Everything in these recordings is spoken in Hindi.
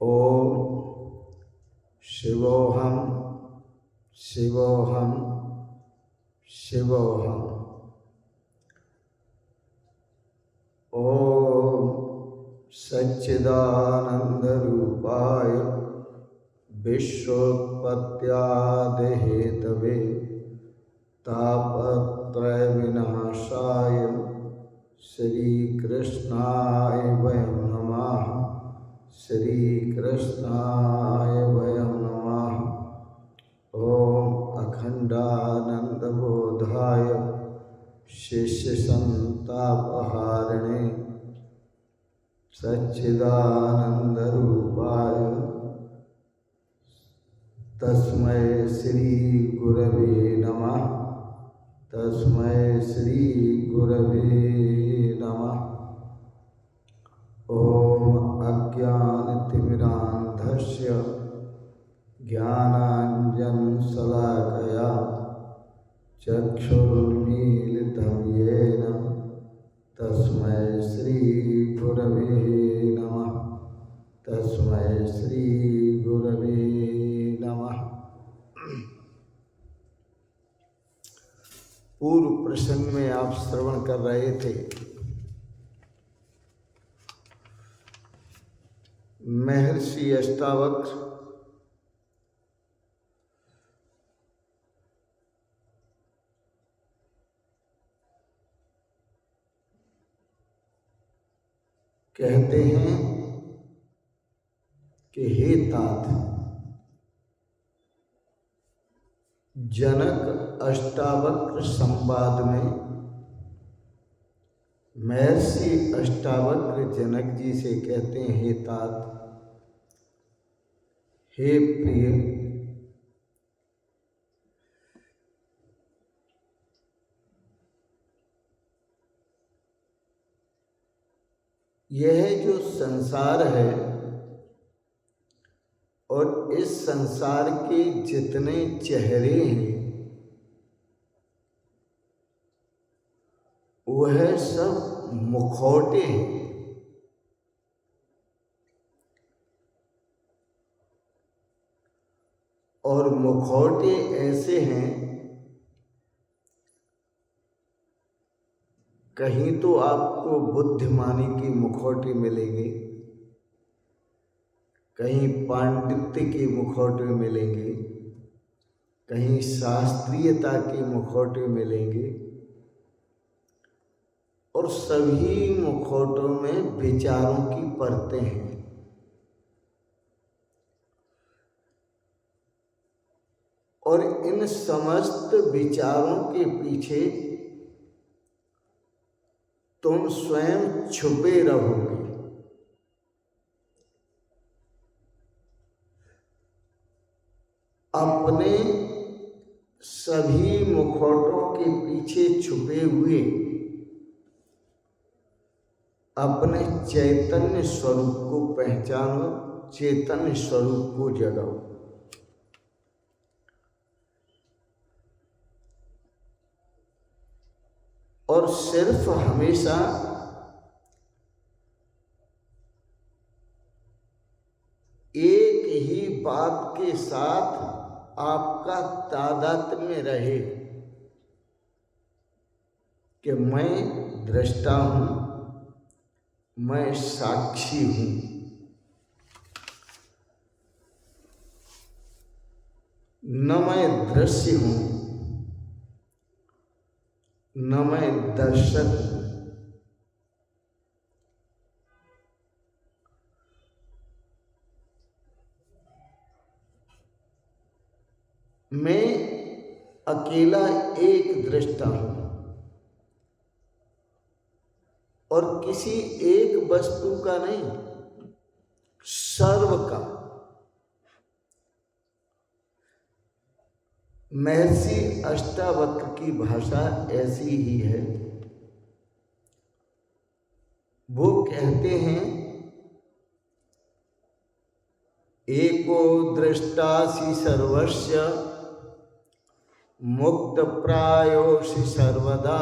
ओम शिवोहम शिवोहम शिवोहम। ओम सच्चिदानंद रूपाय विश्वोत्पत्त्यादि हेतवे तापत्रय विनाशाय श्री कृष्णाय वयं नमः। श्री कृष्णाय वयं नमः। ओम अखंडानंद बोधाय शिष्य संतापहारिणे सच्चिदानंद रूपाय तस्मै श्री गुरवे नमः। तस्मै श्री गुरवे नमः। ओम अज्ञानतिमिरान्धस्य ज्ञानाञ्जनशलाकया चक्षुरुन्मीलितं येन तस्मै श्री गुरवे नमः। तस्मै श्री गुरवे नमः। पूर्व प्रसंग में आप श्रवण कर रहे थे महर्षि अष्टावक्र कहते हैं कि हे तात, जनक अष्टावक्र संवाद में महर्षि अष्टावक्र जनक जी से कहते हैं, हे तात, हे प्रिय, यह जो संसार है और इस संसार के जितने चेहरे हैं वह सब मुखौटे हैं। और मुखौटे ऐसे हैं, कहीं तो आपको बुद्धिमानी के मुखौटे मिलेंगे, कहीं पांडित्य के मुखौटे मिलेंगे, कहीं शास्त्रीयता के मुखौटे मिलेंगे और सभी मुखौटों में विचारों की परतें हैं। और इन समस्त विचारों के पीछे तुम स्वयं छुपे रहोगे। अपने सभी मुखौटों के पीछे छुपे हुए अपने चैतन्य स्वरूप को पहचानो, चैतन्य स्वरूप को जगाओ। और सिर्फ हमेशा एक ही बात के साथ आपका तादात्म्य रहे कि मैं दृष्टा हूं, मैं साक्षी हूं। न मैं दृश्य हूं, न मैं दर्शक हूं। मैं अकेला एक दृष्टा हूं और किसी एक वस्तु का नहीं, सर्व का। महर्षि अष्टावक्र की भाषा ऐसी ही है। वो कहते हैं, एको दृष्टासि सर्वस्य मुक्त प्रायोषि सर्वदा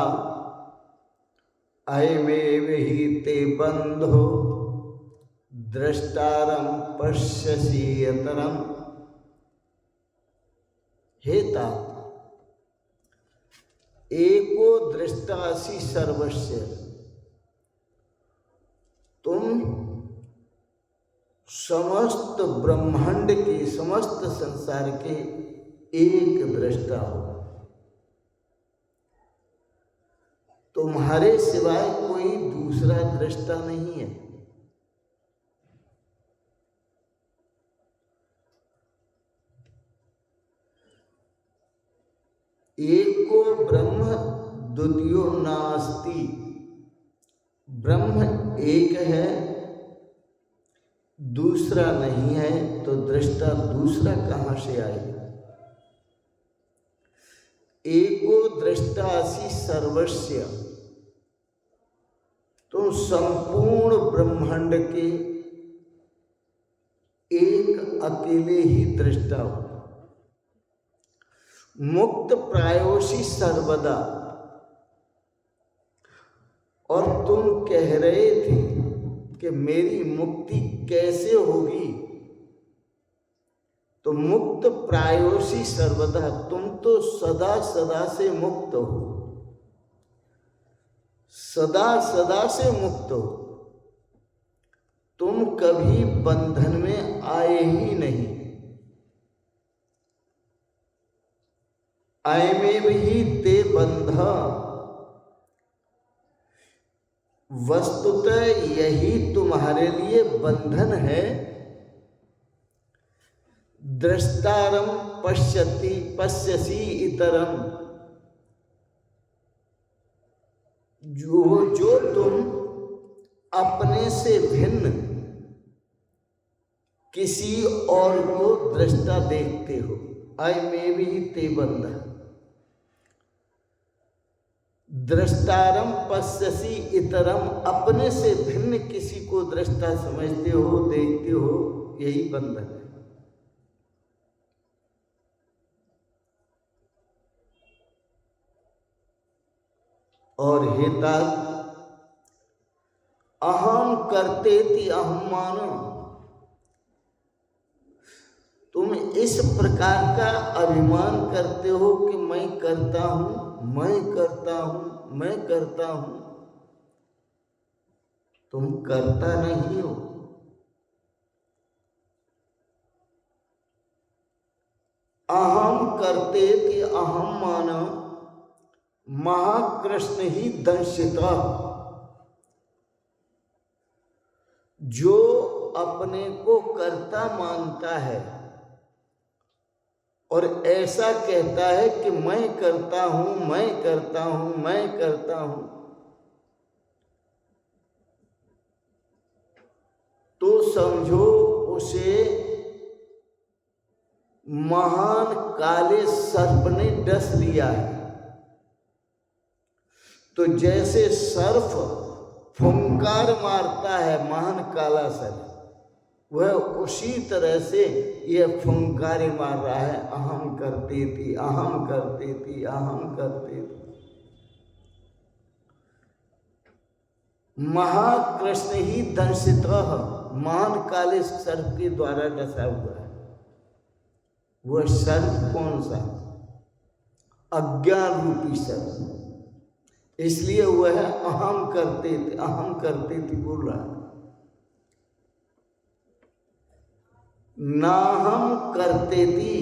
अयमेव हि ते बंधो द्रष्टारम पश्यसि यतरम। हेता एको दृष्टासि सर्वस्य, तुम समस्त ब्रह्मांड के, समस्त संसार के एक दृष्टा हो। तुम्हारे सिवाय कोई दूसरा दृष्टा नहीं है। एको ब्रह्म द्वितीयो नास्ति। ब्रह्म एक है, दूसरा नहीं है, तो दृष्टा दूसरा कहां से आएगा? एको दृष्टासि सर्वस्य, तुम संपूर्ण ब्रह्मांड के एक अकेले ही दृष्टा हो। मुक्त प्रायोषि सर्वदा, और तुम कह रहे थे कि मेरी मुक्ति कैसे होगी, तो मुक्त प्रायोषि सर्वदा, तुम तो सदा सदा से मुक्त हो, सदा सदा से मुक्त हो। तुम कभी बंधन में आए ही नहीं। अयमेव ही ते बंधा, वस्तुतः यही तुम्हारे लिए बंधन है। द्रष्टारम पश्यसि इतरम, जो तुम अपने से भिन्न किसी और को दृष्टा देखते हो। अयमेव ही ते बंधा, द्रष्टारम पश्यसि इतरम, अपने से भिन्न किसी को दृष्टा समझते हो, देखते हो, यही बंधन है। और हेता अहम करतेति अहम मानो, तुम इस प्रकार का अभिमान करते हो कि मैं करता हूं, मैं करता हूं, मैं करता हूं। तुम करता नहीं हो। अहम करतेति अहम मानो, महाकृष्ण ही दंशिता, जो अपने को कर्ता मानता है और ऐसा कहता है कि मैं करता हूं, मैं करता हूं, मैं करता हूं, तो समझो उसे महान काले सर्प ने डस लिया है। तो जैसे सर्प फुंकार मारता है, महान काला सर्प, वह उसी तरह से यह फुंकारे मार रहा है, अहम करते थी, अहम करते थी, अहम करते थी। महाकृष्ण ही दंशित, महान काले सर्प के द्वारा डसा हुआ है। वह सर्प कौन सा? अज्ञान रूपी सर्प। इसलिए वह अहम करते थे, अहम करते थे बोल रहा है। ना हम करते थी,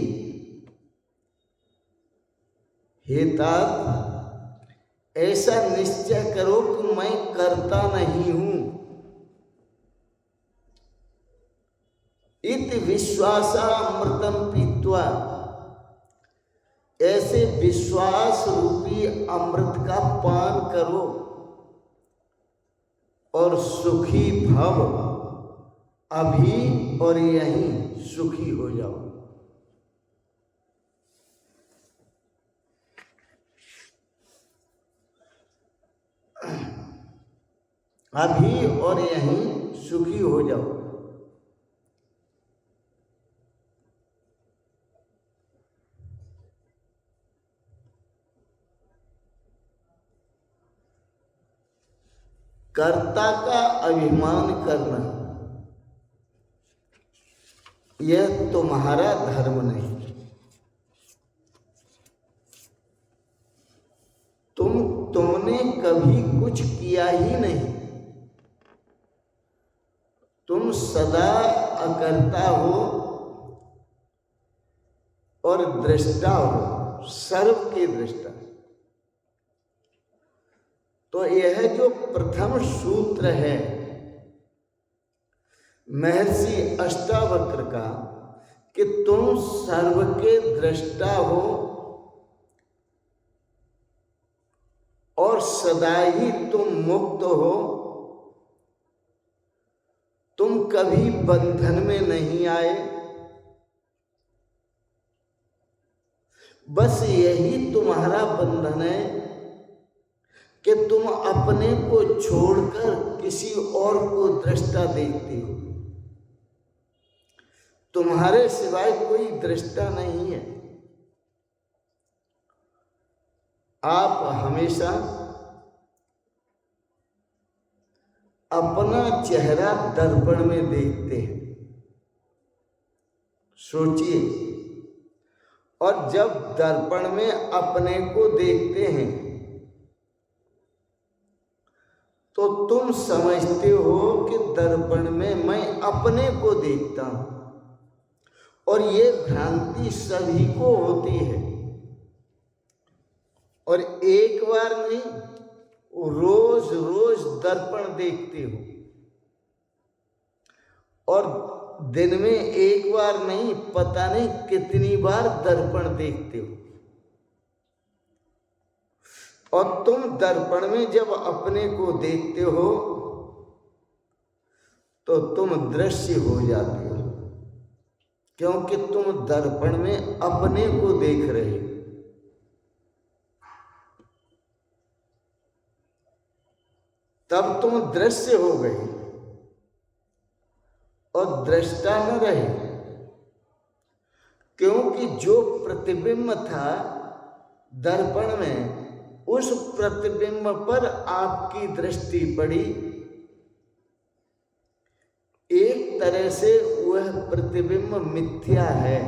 हेतात ऐसा निश्चय करो कि मैं करता नहीं हूं। इत विश्वासा अमृतम पीत्वा, ऐसे विश्वास रूपी अमृत का पान करो और सुखी भव, अभी और यहीं सुखी हो जाओ। अभी और यहीं सुखी हो जाओ। कर्ता का अभिमान करना यह तुम्हारा धर्म नहीं। तुमने कभी कुछ किया ही नहीं। तुम सदा अकर्ता हो और दृष्टा हो, सर्व के दृष्टा। तो यह जो प्रथम सूत्र है महर्षि अष्टावक्र का कि तुम सर्व के दृष्टा हो और सदा ही तुम मुक्त हो, तुम कभी बंधन में नहीं आए, बस यही तुम्हारा बंधन है कि तुम अपने को छोड़कर किसी और को दृष्टा देखते हो। तुम्हारे सिवाय कोई दृष्टा नहीं है। आप हमेशा अपना चेहरा दर्पण में देखते हैं, सोचिए। और जब दर्पण में अपने को देखते हैं तो तुम समझते हो कि दर्पण में मैं अपने को देखता हूं, और ये भ्रांति सभी को होती है। और एक बार नहीं, रोज रोज दर्पण देखते हो, और दिन में एक बार नहीं, पता नहीं कितनी बार दर्पण देखते हो। और तुम दर्पण में जब अपने को देखते हो तो तुम दृश्य हो जाते हो, क्योंकि तुम दर्पण में अपने को देख रहे हो। तब तुम दृश्य हो गए और दृष्टा न रहे, क्योंकि जो प्रतिबिंब था दर्पण में, उस प्रतिबिंब पर आपकी दृष्टि पड़ी। एक तरह से वह प्रतिबिंब मिथ्या है,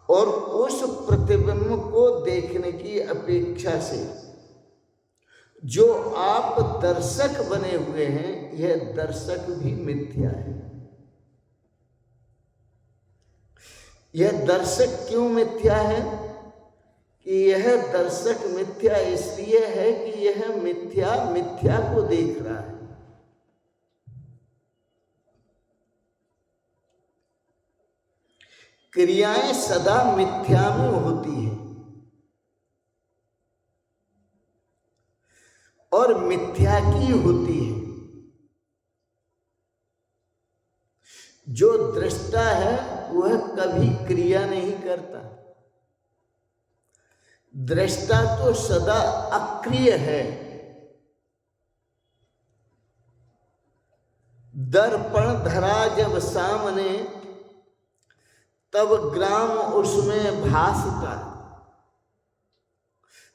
और उस प्रतिबिंब को देखने की अपेक्षा से जो आप दर्शक बने हुए हैं, यह दर्शक भी मिथ्या है। यह दर्शक क्यों मिथ्या है? कि यह दर्शक मिथ्या इसलिए है कि यह मिथ्या मिथ्या को देख रहा है। क्रियाएं सदा मिथ्या में होती हैं, और मिथ्या की होती है। जो दृष्टा है वह कभी क्रिया नहीं करता। दृष्टा तो सदा अक्रिय है। दर्पण धरा जब सामने, तब ग्राम उसमें भासता।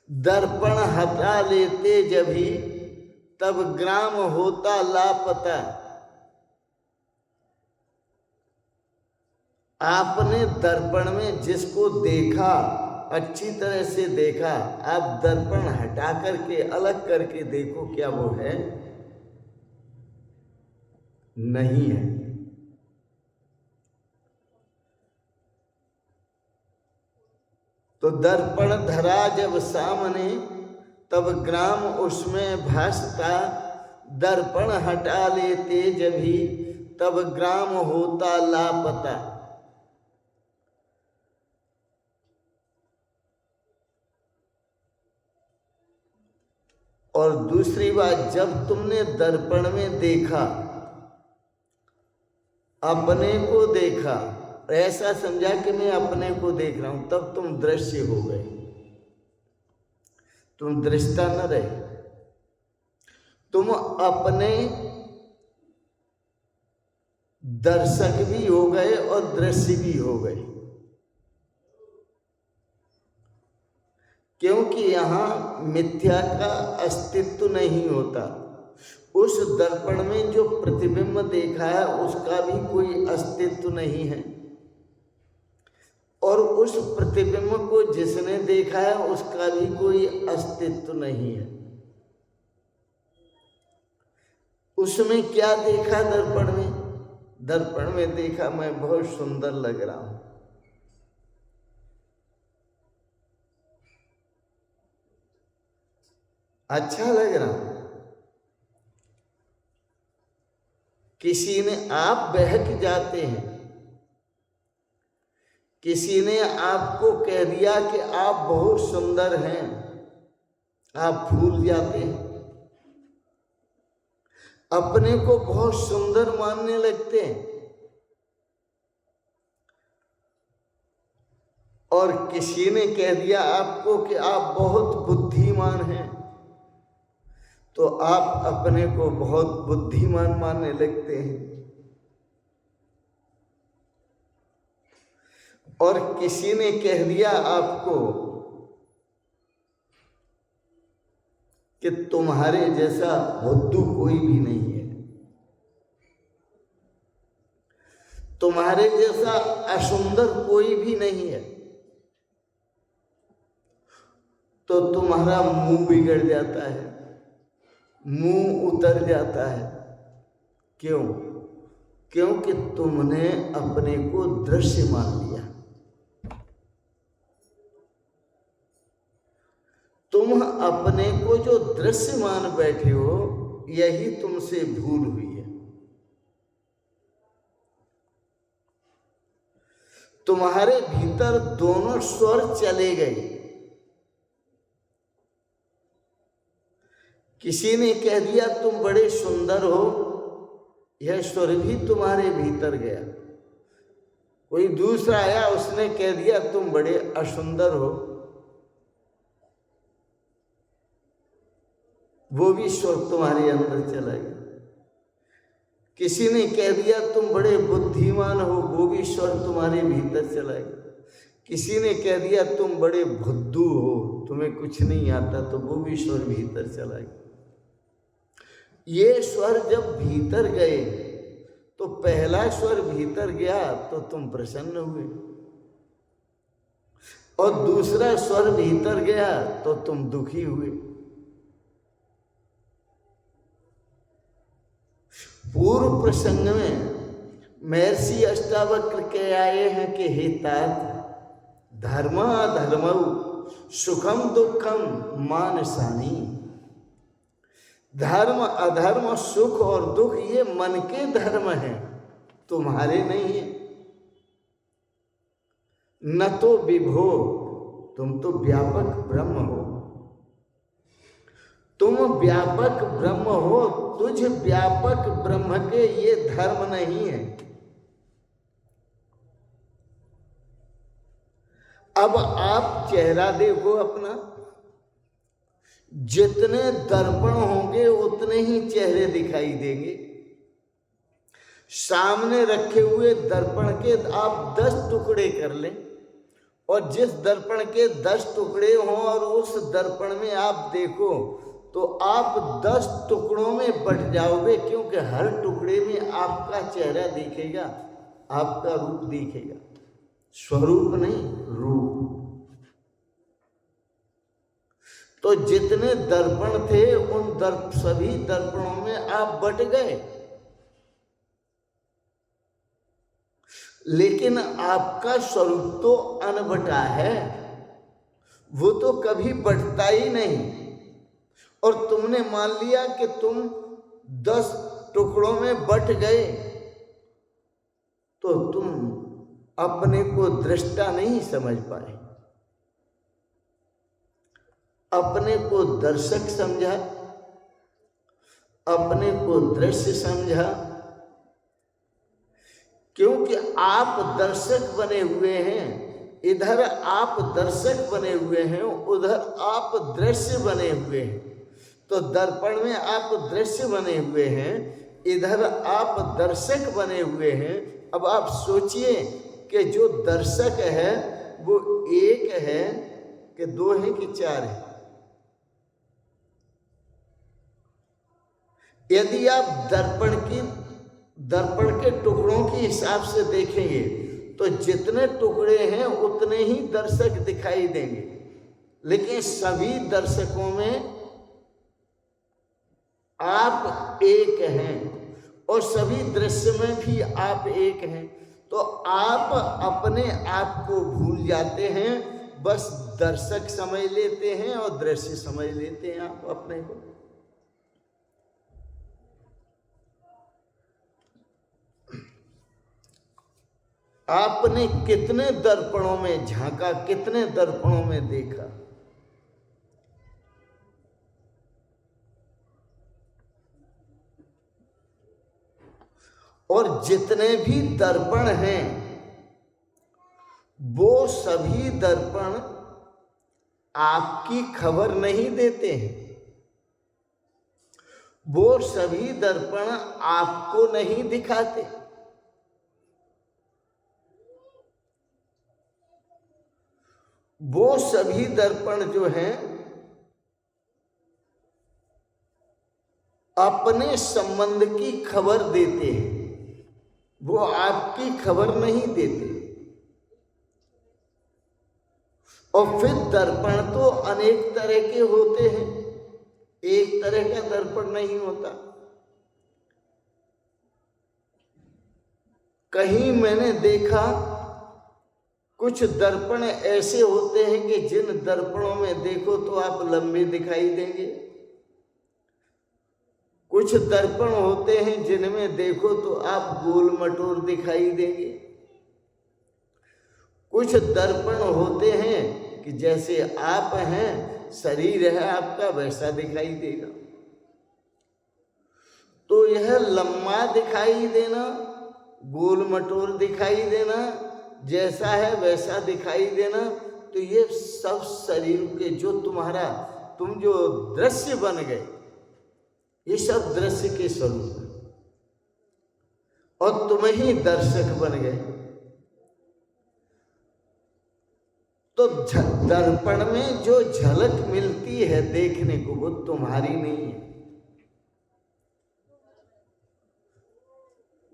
दर्पण हटा लेते जभी, तब ग्राम होता लापता। आपने दर्पण में जिसको देखा, अच्छी तरह से देखा, आप दर्पण हटा करके अलग करके देखो, क्या वो है? नहीं है। तो दर्पण धरा जब सामने, तब ग्राम उसमें भासता। दर्पण हटा लेते जभी, तब ग्राम होता लापता। और दूसरी बात, जब तुमने दर्पण में देखा, अपने को देखा, ऐसा समझा कि मैं अपने को देख रहा हूं, तब तुम दृश्य हो गए, तुम दृष्टा न रहे। तुम अपने दर्शक भी हो गए और दृश्य भी हो गए, क्योंकि यहां मिथ्या का अस्तित्व नहीं होता। उस दर्पण में जो प्रतिबिंब देखा है उसका भी कोई अस्तित्व नहीं है, और उस प्रतिबिंब को जिसने देखा है उसका भी कोई अस्तित्व नहीं है। उसमें क्या देखा दर्पण में? दर्पण में देखा मैं बहुत सुंदर लग रहा हूं। अच्छा लग रहा हूं। किसी ने, आप बहक जाते हैं, किसी ने आपको कह दिया कि आप बहुत सुंदर हैं, आप भूल जाते हैं, अपने को बहुत सुंदर मानने लगते हैं। और किसी ने कह दिया आपको कि आप बहुत बुद्धिमान हैं, तो आप अपने को बहुत बुद्धिमान मानने लगते हैं। और किसी ने कह दिया आपको कि तुम्हारे जैसा बुद्धू कोई भी नहीं है, तुम्हारे जैसा असुंदर कोई भी नहीं है, तो तुम्हारा मुंह बिगड़ जाता है, मुंह उतर जाता है। क्यों? क्योंकि तुमने अपने को दृश्य मान लिया। तुम अपने को जो दृश्य मान बैठे हो, यही तुमसे भूल हुई है। तुम्हारे भीतर दोनों स्वर चले गए। किसी ने कह दिया तुम बड़े सुंदर हो, यह स्वर भी तुम्हारे भीतर गया। कोई दूसरा आया, उसने कह दिया तुम बड़े असुंदर हो, वो भी स्वर तुम्हारे अंदर चला गया। किसी ने कह दिया तुम बड़े बुद्धिमान हो, वो भी स्वर तुम्हारे भीतर चला गया। किसी ने कह दिया तुम बड़े बुद्धू हो, तुम्हें कुछ नहीं आता, तो वो भी स्वर भीतर चला गया। ये स्वर जब भीतर गए तो पहला स्वर भीतर गया तो तुम प्रसन्न हुए, और दूसरा स्वर भीतर गया तो तुम दुखी हुए। पूर्व प्रसंग में महर्षि अष्टावक्र के आए हैं कि हे तात, धर्म अधर्मौ सुखम दुखम मानसानी। धर्म अधर्म सुख और दुख ये मन के धर्म हैं, तुम्हारे नहीं है। न तो विभो, तुम तो व्यापक ब्रह्म हो, तुम व्यापक ब्रह्म हो, तुझ व्यापक ब्रह्म के ये धर्म नहीं है। अब आप चेहरा देखो अपना, जितने दर्पण होंगे उतने ही चेहरे दिखाई देंगे। सामने रखे हुए दर्पण के आप 10 टुकड़े कर लें, और जिस दर्पण के 10 टुकड़े हों और उस दर्पण में आप देखो, तो आप 10 टुकड़ों में बट जाओगे, क्योंकि हर टुकड़े में आपका चेहरा दिखेगा, आपका रूप दिखेगा। स्वरूप नहीं, रूप। तो जितने दर्पण थे उन सभी दर्पणों में आप बट गए, लेकिन आपका स्वरूप तो अनबटा है, वो तो कभी बटता ही नहीं। और तुमने मान लिया कि तुम 10 टुकड़ों में बट गए, तो तुम अपने को दृष्टा नहीं समझ पाए, अपने को दर्शक समझा, अपने को दृश्य समझा। क्योंकि आप दर्शक बने हुए हैं, इधर आप दर्शक बने हुए हैं, उधर आप दृश्य बने हुए हैं। तो दर्पण में आप दृश्य बने हुए हैं, इधर आप दर्शक बने हुए हैं। अब आप सोचिए कि जो दर्शक है वो एक है कि 2 है कि 4 है? यदि आप दर्पण के टुकड़ों के हिसाब से देखेंगे तो जितने टुकड़े हैं उतने ही दर्शक दिखाई देंगे, लेकिन सभी दर्शकों में आप एक हैं और सभी दृश्य में भी आप एक हैं। तो आप अपने आप को भूल जाते हैं, बस दर्शक समझ लेते हैं और दृश्य समझ लेते हैं आप अपने को। आपने कितने दर्पणों में झांका, कितने दर्पणों में देखा। और जितने भी दर्पण हैं वो सभी दर्पण आपकी खबर नहीं देते हैं, वो सभी दर्पण आपको नहीं दिखाते। वो सभी दर्पण जो हैं अपने संबंध की खबर देते हैं, वो आपकी खबर नहीं देते। और फिर दर्पण तो अनेक तरह के होते हैं, एक तरह का दर्पण नहीं होता। कहीं मैंने देखा कुछ दर्पण ऐसे होते हैं कि जिन दर्पणों में देखो तो आप लंबे दिखाई देंगे, कुछ दर्पण होते हैं जिनमें देखो तो आप गोल मटोर दिखाई देंगे, कुछ दर्पण होते हैं कि जैसे आप हैं, शरीर है आपका वैसा दिखाई देगा। तो यह लंबा दिखाई देना, गोल मटोर दिखाई देना, जैसा है वैसा दिखाई देना, तो ये सब शरीर के जो तुम जो दृश्य बन गए, ये सब दृश्य के स्वरूप है और तुम ही दर्शक बन गए। तो दर्पण में जो झलक मिलती है देखने को वो तुम्हारी नहीं है।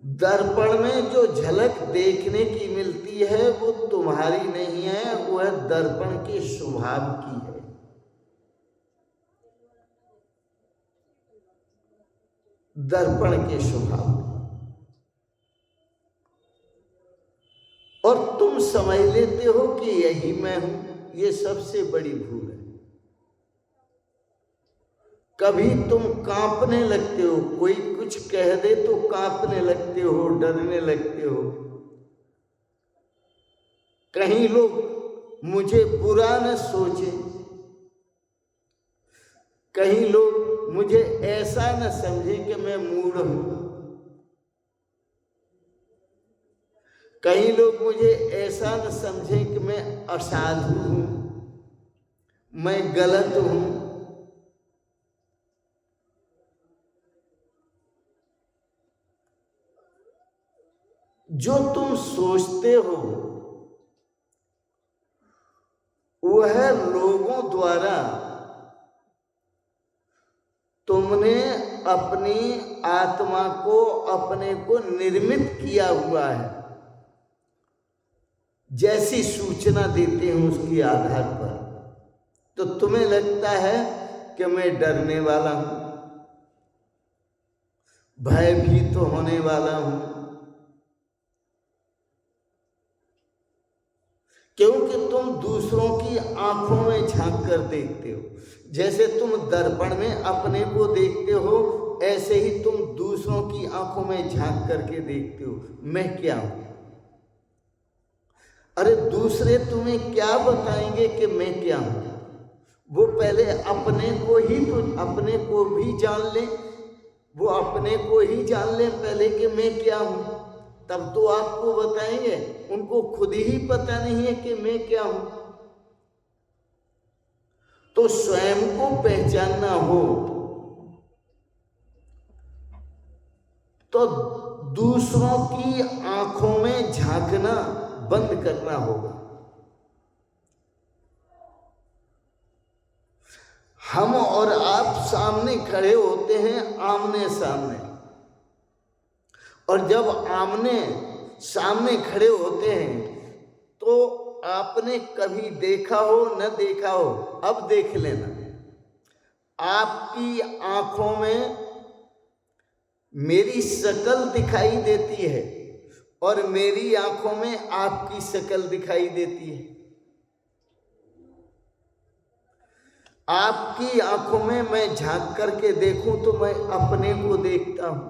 दर्पण में जो झलक देखने की मिलती है वो तुम्हारी नहीं है, वह दर्पण के स्वभाव की है। दर्पण के स्वभाव। और तुम समझ लेते हो कि यही मैं हूं, ये सबसे बड़ी भूल है। कभी तुम कांपने लगते हो, कोई कुछ कह दे तो कांपने लगते हो, डरने लगते हो। कहीं लोग मुझे बुरा न सोचे, कहीं लोग मुझे ऐसा न समझे कि मैं मूढ़ हूं, कई लोग मुझे ऐसा न समझे कि मैं असाधु हूं, मैं गलत हूं। जो तुम सोचते हो वह लोगों द्वारा तुमने अपनी आत्मा को, अपने को निर्मित किया हुआ है। जैसी सूचना देते हैं उसके आधार पर तो तुम्हें लगता है कि मैं डरने वाला हूं, भयभीत तो होने वाला हूं, क्योंकि तुम दूसरों की आंखों में झांक कर देखते हो। जैसे तुम दर्पण में अपने को देखते हो, ऐसे ही तुम दूसरों की आंखों में झांक करके देखते हो मैं क्या हूं। अरे दूसरे तुम्हें क्या बताएंगे कि मैं क्या हूं? वो पहले अपने को भी जान ले, वो अपने को ही जान ले पहले कि मैं क्या हूं, तब तो आपको बताएंगे। उनको खुद ही पता नहीं है कि मैं क्या हूं। तो स्वयं को पहचानना हो तो दूसरों की आंखों में झांकना बंद करना होगा। हम और आप सामने खड़े होते हैं, आमने सामने, और जब आमने सामने खड़े होते हैं तो आपने कभी देखा हो न देखा हो, अब देख लेना, आपकी आंखों में मेरी शक्ल दिखाई देती है और मेरी आंखों में आपकी शक्ल दिखाई देती है। आपकी आंखों में मैं झांक करके देखूं तो मैं अपने को देखता हूं,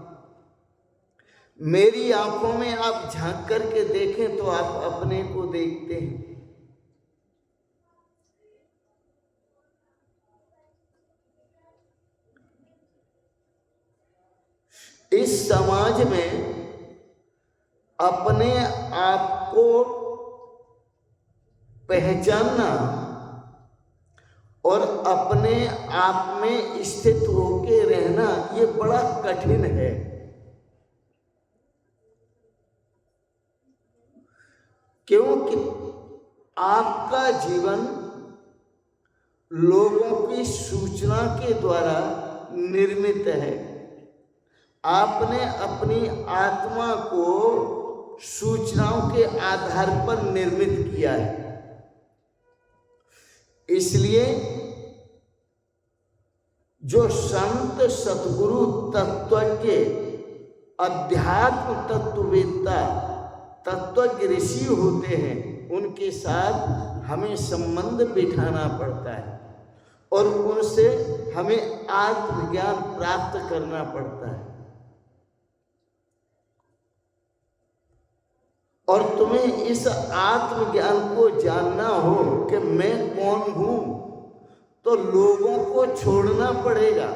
मेरी आंखों में आप झांक करके देखें तो आप अपने को देखते हैं। इस समाज में अपने आप को पहचानना और अपने आप में स्थित होके रहना ये बड़ा कठिन है। क्योंकि आपका जीवन लोगों की सूचना के द्वारा निर्मित है। आपने अपनी आत्मा को सूचनाओं के आधार पर निर्मित किया है। इसलिए जो संत सतगुरु तत्वज्ञ अध्यात्म तत्ववेत्ता तत्वज्ञ ऋषि होते हैं, उनके साथ हमें संबंध बिठाना पड़ता है और उनसे हमें आत्मज्ञान प्राप्त करना पड़ता है। और तुम्हें इस आत्मज्ञान को जानना हो कि मैं कौन हूं, तो लोगों को छोड़ना पड़ेगा,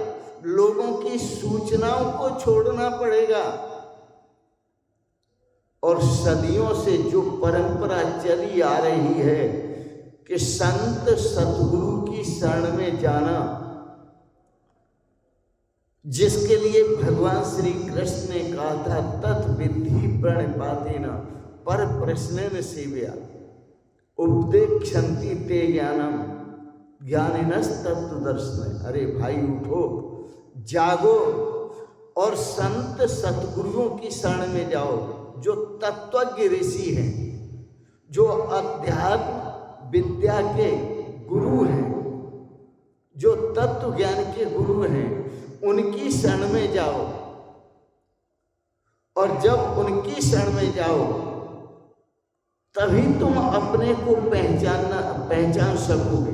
लोगों की सूचनाओं को छोड़ना पड़ेगा। और सदियों से जो परंपरा चली आ रही है कि संत सतगुरु की शरण में जाना, जिसके लिए भगवान श्री कृष्ण ने कहा था तत्विद्धि प्रणिपातेन पर प्रश्नेन सेव्या उपदेक्षन्ति ते ज्ञानम ज्ञानिनस् तत्वदर्शन। अरे भाई उठो, जागो और संत सतगुरुओं की शरण में जाओ, जो तत्वज्ञ ऋषि हैं, जो अध्यात्म विद्या के गुरु हैं, जो तत्व ज्ञान के गुरु हैं, उनकी शरण में जाओ। और जब उनकी शरण में जाओ तभी तुम अपने को पहचान सकोगे।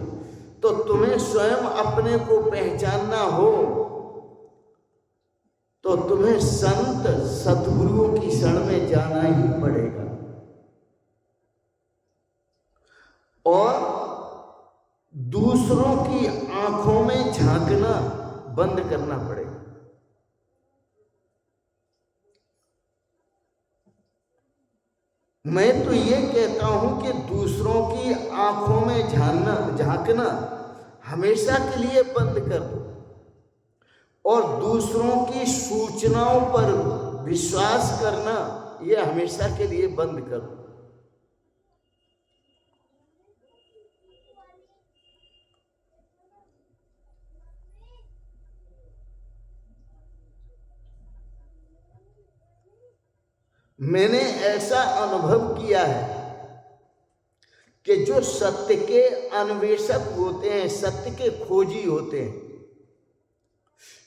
तो तुम्हें स्वयं अपने को पहचानना हो तो तुम्हें संत सतगुरुओं की शरण में जाना ही पड़ेगा और दूसरों की आंखों में झांकना बंद करना पड़ेगा। मैं तो ये कहता हूं कि दूसरों की आंखों में झांकना हमेशा के लिए बंद कर दो और दूसरों की सूचनाओं पर विश्वास करना यह हमेशा के लिए बंद कर दो। मैंने ऐसा अनुभव किया है कि जो सत्य के अन्वेषक होते हैं, सत्य के खोजी होते हैं,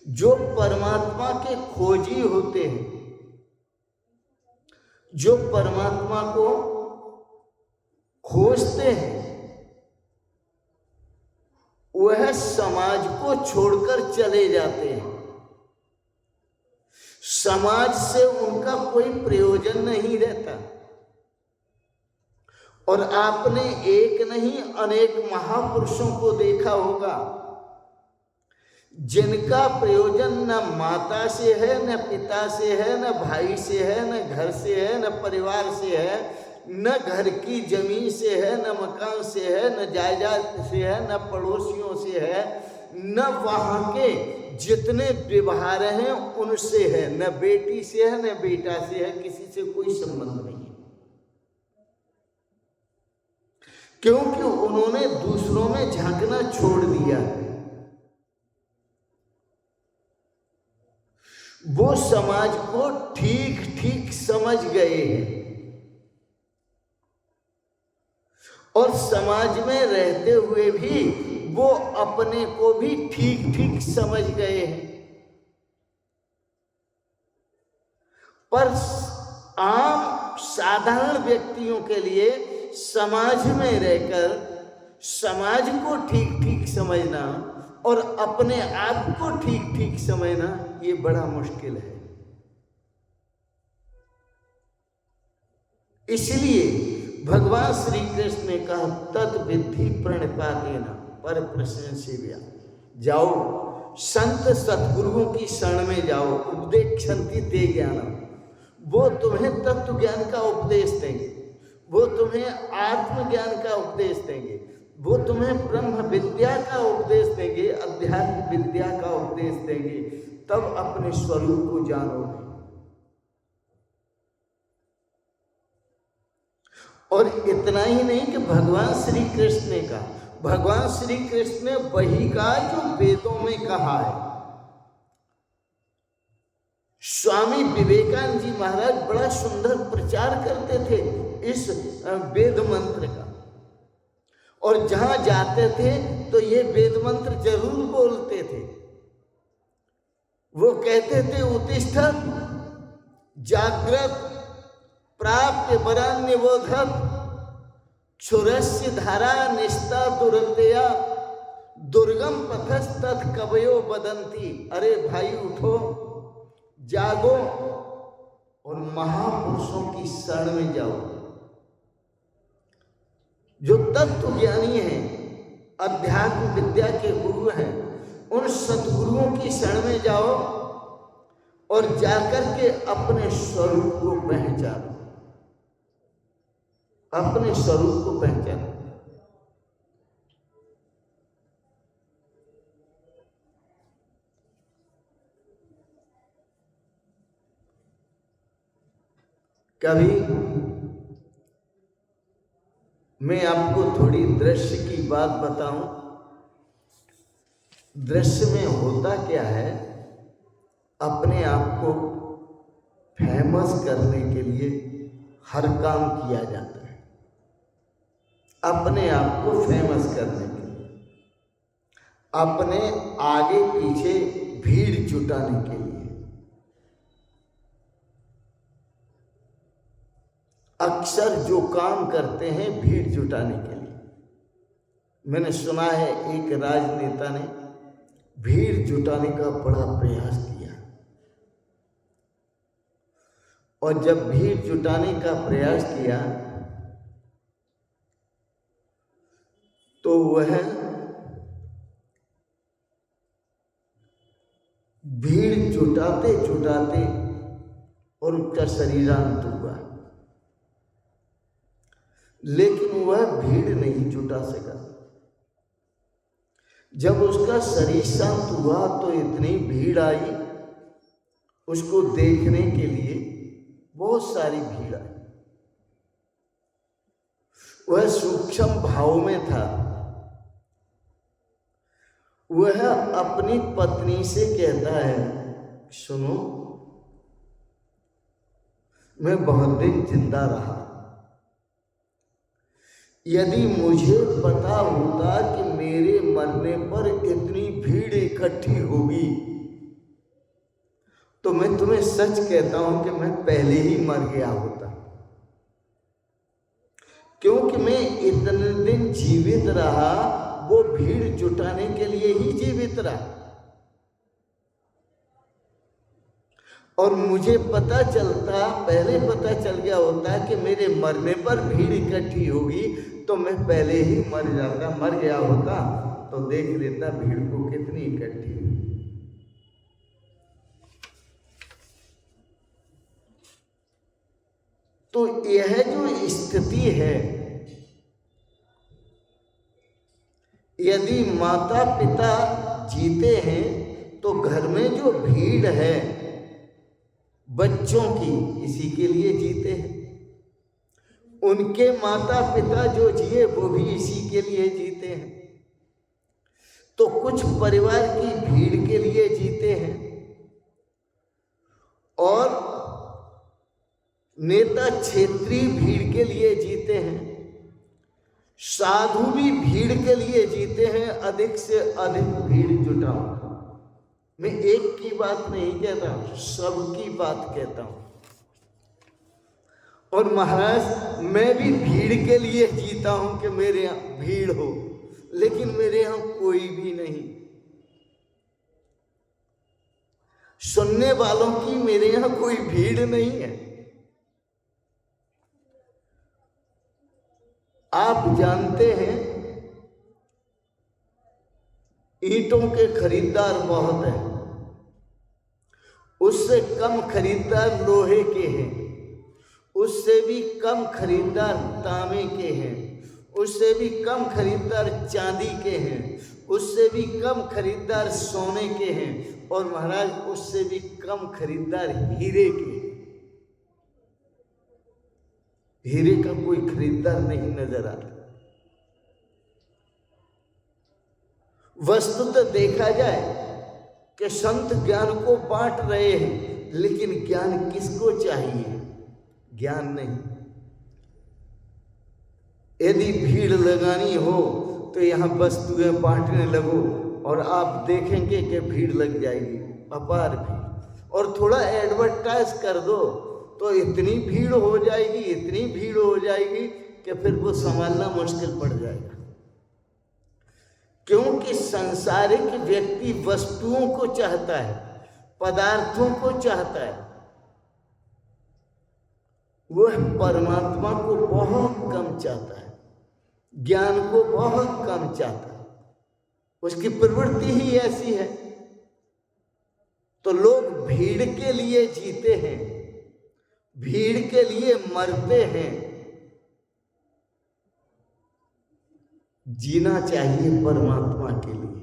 जो परमात्मा के खोजी होते हैं, जो परमात्मा को खोजते हैं, वह समाज को छोड़कर चले जाते हैं। समाज से उनका कोई प्रयोजन नहीं रहता। और आपने एक नहीं अनेक महापुरुषों को देखा होगा जिनका प्रयोजन न माता से है, न पिता से है, न भाई से है, न घर से है, न परिवार से है, न घर की जमीन से है, न मकान से है, न जायदाद से है, न पड़ोसियों से है, न वहां के जितने व्यवहार हैं उनसे है, न बेटी से है, न बेटा से है, किसी से कोई संबंध नहीं है। क्योंकि उन्होंने दूसरों में झांकना छोड़ दिया है। वो समाज को ठीक ठीक समझ गए हैं और समाज में रहते हुए भी वो अपने को भी ठीक ठीक समझ गए हैं। पर आम साधारण व्यक्तियों के लिए समाज में रहकर समाज को ठीक ठीक समझना और अपने आप को ठीक ठीक समझना ये बड़ा मुश्किल है। इसलिए भगवान श्री कृष्ण ने कहा तद विद्धि प्रणिपातेन पर प्रशंसया, जाओ संत सतगुरुओं की शरण में जाओ, उपदेक्षन्ति ते ज्ञानम, वो तुम्हें तत्व ज्ञान का उपदेश देंगे, वो तुम्हें आत्मज्ञान का उपदेश देंगे, वो तुम्हें ब्रह्म विद्या का उपदेश देंगे, अध्यात्म विद्या का उपदेश देंगे, तब अपने स्वरूप को जानोगे। और इतना ही नहीं कि भगवान श्री कृष्ण ने कहा, भगवान श्री कृष्ण ने वही कहा जो वेदों में कहा है। स्वामी विवेकानंद जी महाराज बड़ा सुंदर प्रचार करते थे इस वेद मंत्र का, और जहां जाते थे तो ये वेद मंत्र जरूर बोलते थे। वो कहते थे उत्तिष्ठत जागृत प्राप्य वरान्यबोधत क्षुरस्य धारा निष्ठा दुरतया दुर्गम पथस्तथ कवयो बदंती। अरे भाई उठो, जागो और महापुरुषों की शरण में जाओ, जो तत्व ज्ञानी हैं, अध्यात्म विद्या के गुरु हैं, उन सतगुरुओं की शरण में जाओ और जाकर के अपने स्वरूप को पहचानो, अपने स्वरूप को पहचानो। कभी मैं आपको थोड़ी दृश्य की बात बताऊं। दृश्य में होता क्या है, अपने आप को फेमस करने के लिए हर काम किया जाता है, अपने आप को फेमस करने के लिए, अपने आगे पीछे भीड़ जुटाने के लिए। अक्सर जो काम करते हैं भीड़ जुटाने के लिए। मैंने सुना है एक राजनेता ने भीड़ जुटाने का बड़ा प्रयास किया, और जब भीड़ जुटाने का प्रयास किया तो वह भीड़ जुटाते जुटाते और उसका शरीरांत हुआ, लेकिन वह भीड़ नहीं जुटा सका। जब उसका शरीर शांत हुआ तो इतनी भीड़ आई, उसको देखने के लिए बहुत सारी भीड़ आई। वह सूक्ष्म भाव में था। वह अपनी पत्नी से कहता है, सुनो, मैं बहुत दिन जिंदा रहा, यदि मुझे पता होता कि मेरे मरने पर इतनी भीड़ इकट्ठी होगी तो मैं तुम्हें सच कहता हूं कि मैं पहले ही मर गया होता, क्योंकि मैं इतने दिन जीवित रहा वो भीड़ जुटाने के लिए ही जीवित रहा। और मुझे पता चलता, पहले पता चल गया होता कि मेरे मरने पर भीड़ इकट्ठी होगी तो मैं पहले ही मर जाता, मर गया होता, तो देख लेता भीड़ को कितनी इकट्ठी हुई। तो यह जो स्थिति है, यदि माता पिता जीते हैं तो घर में जो भीड़ है बच्चों की, इसी के लिए जीते हैं। उनके माता पिता जो जिए वो भी इसी के लिए जीते हैं। तो कुछ परिवार की भीड़ के लिए जीते हैं और नेता क्षेत्रीय भीड़ के लिए जीते हैं, साधु भी भीड़ के लिए जीते हैं, अधिक से अधिक भीड़ जुटाओ। मैं एक की बात नहीं कहता हूं, सबकी बात कहता हूं। और महाराज मैं भी भीड़ के लिए जीता हूं कि मेरे यहां भीड़ हो, लेकिन मेरे यहां कोई भी नहीं, सुनने वालों की मेरे यहां कोई भीड़ नहीं है। आप जानते हैं ईंटों के खरीदार बहुत हैं, उससे कम खरीदार लोहे के हैं, उससे भी कम खरीदार तांबे के हैं, उससे भी कम खरीदार चांदी के हैं, उससे भी कम खरीदार सोने के हैं, और महाराज उससे भी कम खरीदार हीरे के हैं। हीरे का कोई खरीदार नहीं नजर आता। वस्तुतः देखा जाए कि संत ज्ञान को बांट रहे हैं, लेकिन ज्ञान किसको चाहिए? ज्ञान नहीं। यदि भीड़ लगानी हो तो यहां वस्तुएं बांटने लगो और आप देखेंगे कि भीड़ लग जाएगी, अपार भीड़। और थोड़ा एडवर्टाइज कर दो तो इतनी भीड़ हो जाएगी, इतनी भीड़ हो जाएगी कि फिर वो संभालना मुश्किल पड़ जाएगा। क्योंकि सांसारिक व्यक्ति वस्तुओं को चाहता है, पदार्थों को चाहता है, वह परमात्मा को बहुत कम चाहता है, ज्ञान को बहुत कम चाहता है। उसकी प्रवृत्ति ही ऐसी है। तो लोग भीड़ के लिए जीते हैं, भीड़ के लिए मरते हैं। जीना चाहिए परमात्मा के लिए,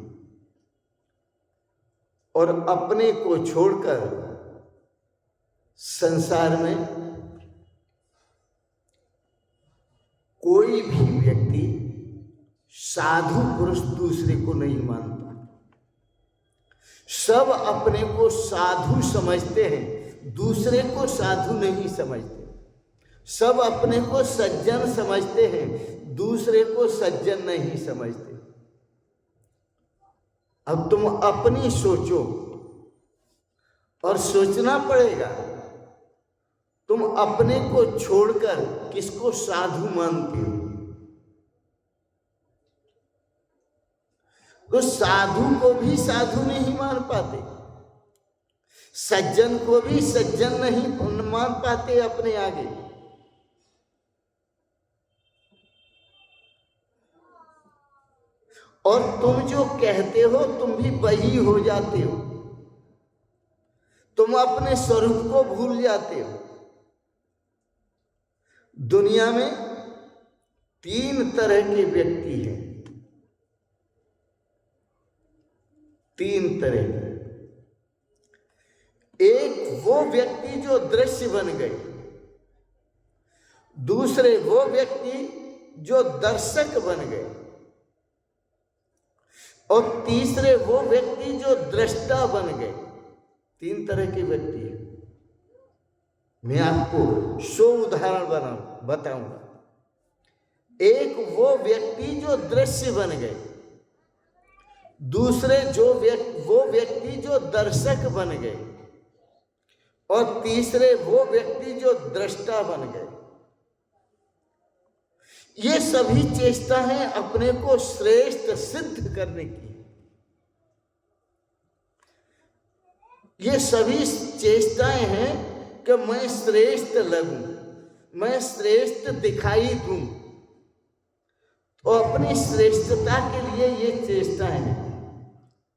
और अपने को छोड़कर संसार में कोई भी व्यक्ति साधु पुरुष दूसरे को नहीं मानता। सब अपने को साधु समझते हैं, दूसरे को साधु नहीं समझते। सब अपने को सज्जन समझते हैं, दूसरे को सज्जन नहीं समझते। अब तुम अपनी सोचो, और सोचना पड़ेगा, तुम अपने को छोड़कर किसको साधु मानते हो? तो साधु को भी साधु नहीं मान पाते, सज्जन को भी सज्जन नहीं मान पाते अपने आगे। और तुम जो कहते हो तुम भी वही हो जाते हो, तुम अपने स्वरूप को भूल जाते हो। दुनिया में 3 तरह के व्यक्ति हैं, 3 तरह के। एक वो व्यक्ति जो दृश्य बन गए, दूसरे वो व्यक्ति जो दर्शक बन गए, और तीसरे वो व्यक्ति जो दृष्टा बन गए। 3 तरह के व्यक्ति हैं। मैं आपको 100 उदाहरण बताऊंगा। एक वो व्यक्ति जो दृश्य बन गए, दूसरे वो व्यक्ति जो दर्शक बन गए, और तीसरे वो व्यक्ति जो दृष्टा बन गए। ये सभी चेष्टा है अपने को श्रेष्ठ सिद्ध करने की। ये सभी चेष्टाएं हैं कि मैं श्रेष्ठ लगूं, मैं श्रेष्ठ दिखाई दूं। तो अपनी श्रेष्ठता के लिए ये चेष्टाएं हैं।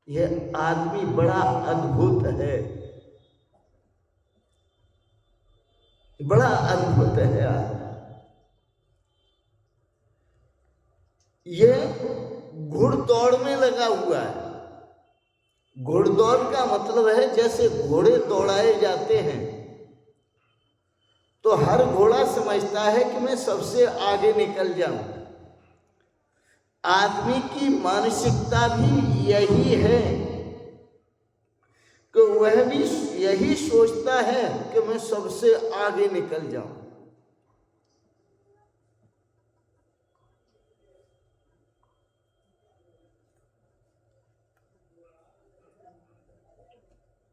यह आदमी बड़ा अद्भुत है, बड़ा अद्भुत है यार। ये घुड़दौड़ में लगा हुआ है। घुड़दौड़ का मतलब है जैसे घोड़े दौड़ाए जाते हैं, तो हर घोड़ा समझता है कि मैं सबसे आगे निकल जाऊं। आदमी की मानसिकता भी यही है कि वह भी यही सोचता है कि मैं सबसे आगे निकल जाऊं।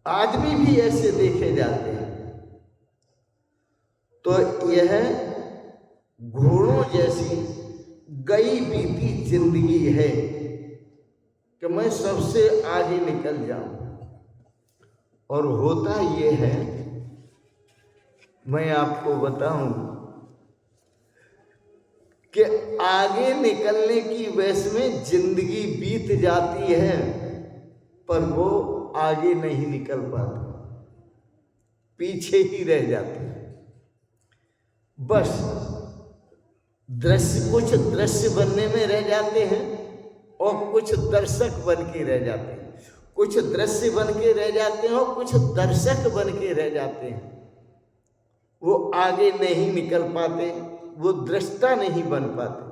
आदमी भी ऐसे देखे जाते हैं। तो यह घोड़ों जैसी गई बीती जिंदगी है कि मैं सबसे आगे निकल जाऊं। और होता ये है, मैं आपको बताऊं कि आगे निकलने की वजह में जिंदगी बीत जाती है, पर वो आगे नहीं निकल पाते, पीछे ही रह जाते हैं। बस कुछ दृश्य बनने में रह जाते हैं और कुछ दर्शक बन के रह जाते हैं। कुछ दृश्य बन के रह जाते हैं और कुछ दर्शक बन के रह जाते हैं। वो आगे नहीं निकल पाते, वो दृष्टा नहीं बन पाते।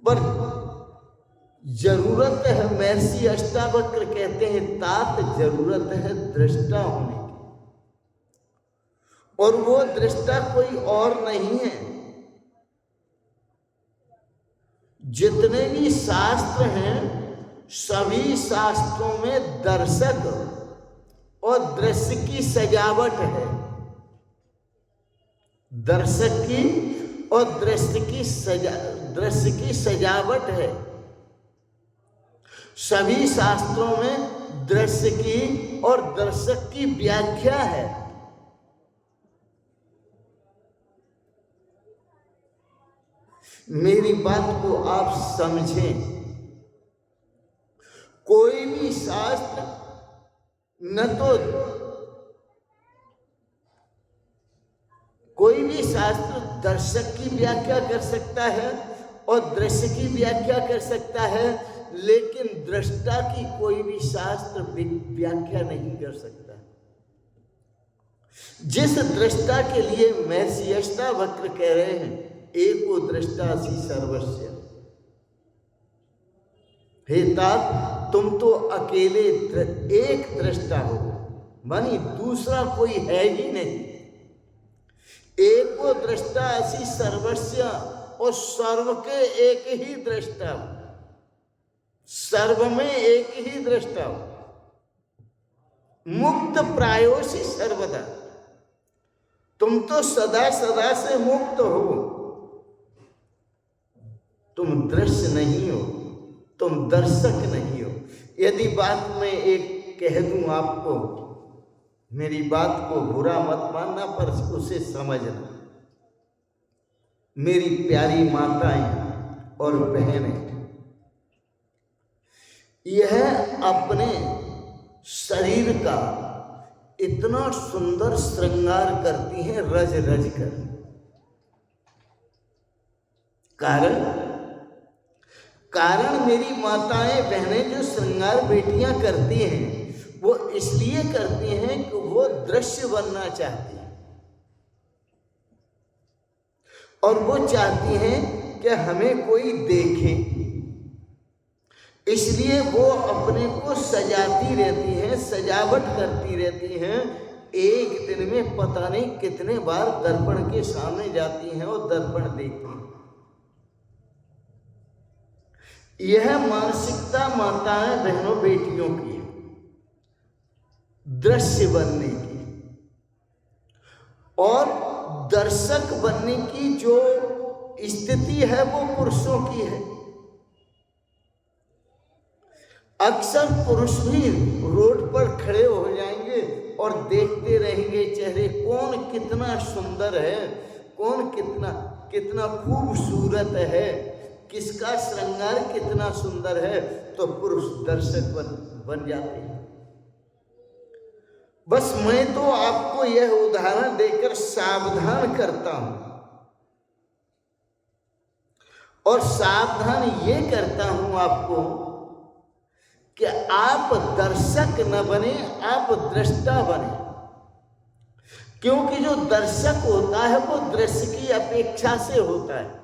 पर जरूरत है, महर्षि अष्टावक्र कहते हैं, तात जरूरत है दृष्टा होने की। और वो दृष्टा कोई और नहीं है। जितने भी शास्त्र हैं, सभी शास्त्रों में दर्शक और दृश्य की सजावट है। दर्शक की और दृश्य की सजावट है। सभी शास्त्रों में दृश्य की और दर्शक की व्याख्या है। मेरी बात को आप समझें। कोई भी शास्त्र न तो कोई भी शास्त्र दर्शक की व्याख्या कर सकता है और दृश्य की व्याख्या कर सकता है, लेकिन दृष्टा की कोई भी शास्त्र व्याख्या नहीं कर सकता। जिस दृष्टा के लिए महर्षि अष्टावक्र कह रहे हैं, एको दृष्टासि सर्वस्य, हे तात तुम तो अकेले एक दृष्टा हो, मानी दूसरा कोई है ही नहीं। एको दृष्टासि सर्वस्य, और सर्व के एक ही दृष्टा हो, सर्व में एक ही दृष्टा हो। मुक्त प्रायोषि सर्वदा, तुम तो सदा सदा से मुक्त हो। तुम दृश्य नहीं हो, तुम दर्शक नहीं हो। यदि बात में एक कह दूं आपको, मेरी बात को बुरा मत मानना, पर उसे समझना। मेरी प्यारी माताएं और बहनें, यह अपने शरीर का इतना सुंदर श्रृंगार करती हैं रज रज कर। कारण मेरी माताएं बहनें जो श्रृंगार बेटियां करती हैं, वो इसलिए करती हैं कि वो दृश्य बनना चाहती हैं और वो चाहती हैं कि हमें कोई देखे। इसलिए वो अपने को सजाती रहती हैं, सजावट करती रहती हैं। एक दिन में पता नहीं कितने बार दर्पण के सामने जाती हैं और दर्पण देखती हैं। यह मानसिकता माताएं बहनों बेटियों की है, दृश्य बनने की। और दर्शक बनने की जो स्थिति है वो पुरुषों की है। अक्सर पुरुष भी रोड पर खड़े हो जाएंगे और देखते रहेंगे चेहरे, कौन कितना सुंदर है, कौन कितना खूबसूरत है, किसका श्रृंगार कितना सुंदर है, तो पुरुष दर्शक बन जाते हैं। बस मैं तो आपको यह उदाहरण देकर सावधान करता हूं, और सावधान ये करता हूं आपको कि आप दर्शक न बने, आप दृष्टा बने। क्योंकि जो दर्शक होता है वो दृश्य की अपेक्षा से होता है,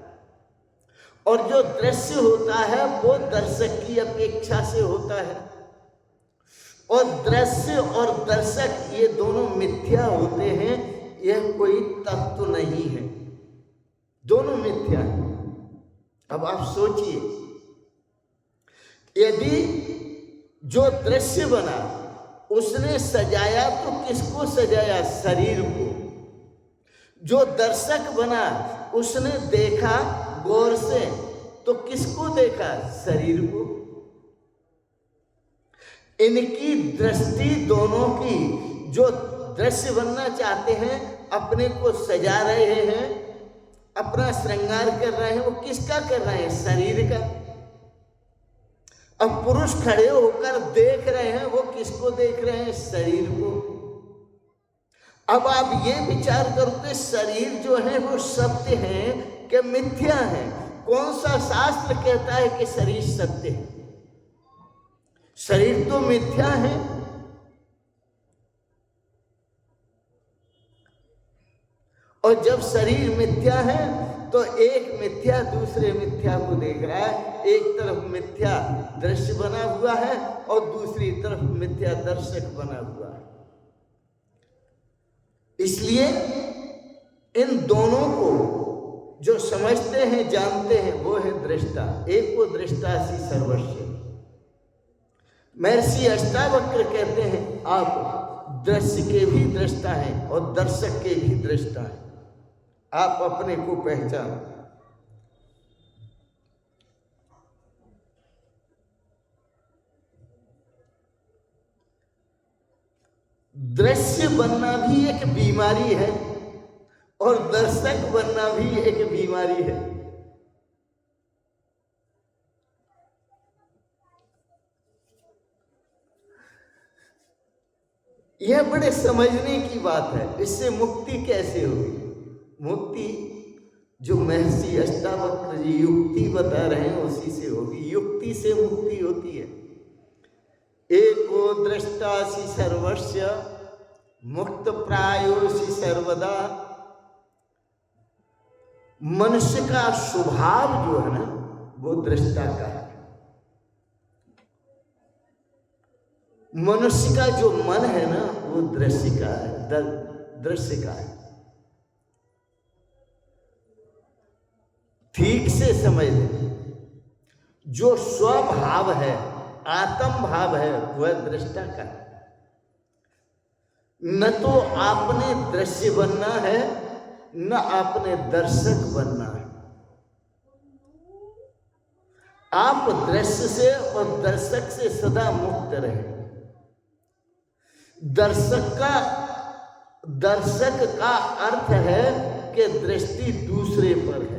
और जो दृश्य होता है वो दर्शक की अपेक्षा से होता है। और दृश्य और दर्शक ये दोनों मिथ्या होते हैं, यह कोई तत्व नहीं है, दोनों मिथ्या है। अब आप सोचिए, यदि जो दृश्य बना उसने सजाया तो किसको सजाया? शरीर को। जो दर्शक बना उसने देखा गौर से तो किसको देखा? शरीर को। इनकी दृष्टि दोनों की, जो दृश्य बनना चाहते हैं, अपने को सजा रहे हैं, अपना श्रृंगार कर रहे हैं, वो किसका कर रहे हैं? शरीर का। अब पुरुष खड़े होकर देख रहे हैं, वो किसको देख रहे हैं? शरीर को। अब आप ये विचार करो कि शरीर जो है वो सत्य है कि मिथ्या है? कौन सा शास्त्र कहता है कि शरीर सत्य है? शरीर तो मिथ्या है। और जब शरीर मिथ्या है तो एक मिथ्या दूसरे मिथ्या को देख रहा है। एक तरफ मिथ्या दृश्य बना हुआ है और दूसरी तरफ मिथ्या दर्शक बना हुआ है। इसलिए इन दोनों को जो समझते हैं, जानते हैं, वो है दृष्टा। एक को दृष्टासि सर्वस्य। महर्षि अष्टावक्र कहते हैं आप दृश्य के भी दृष्टा हैं और दर्शक के भी दृष्टा हैं। आप अपने को पहचानो। दृश्य बनना भी एक बीमारी है और दर्शक बनना भी एक बीमारी है। यह बड़े समझने की बात है। इससे मुक्ति कैसे होगी? मुक्ति जो महर्षि अष्टावक्र जी युक्ति बता रहे हैं उसी से होगी। युक्ति से मुक्ति होती है। एको दृष्टासि सर्वस्य मुक्त प्रायोसि सर्वदा। मनुष्य का स्वभाव जो है ना, वो दृष्टा का है। मनुष्य का जो मन है ना, वो दृश्य का है, दृश्य का है। ठीक से समझ लें। जो स्वभाव है, आत्म भाव है, वह दृष्टा का है। न तो आपने दृश्य बनना है, न आपने दर्शक बनना है। आप दृश्य से और दर्शक से सदा मुक्त रहे। दर्शक का अर्थ है कि दृष्टि दूसरे पर है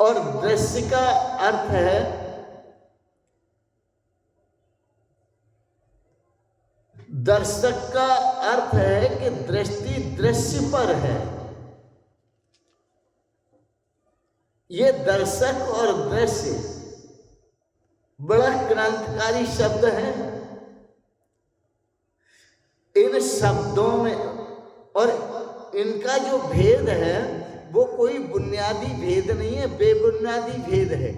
और दृश्य का अर्थ है दर्शक का अर्थ है कि दृष्टि दृश्य पर है। ये दर्शक और दृश्य बड़ा क्रांतिकारी शब्द है। इन शब्दों में और इनका जो भेद है वो कोई बुनियादी भेद नहीं है, बेबुनियादी भेद है।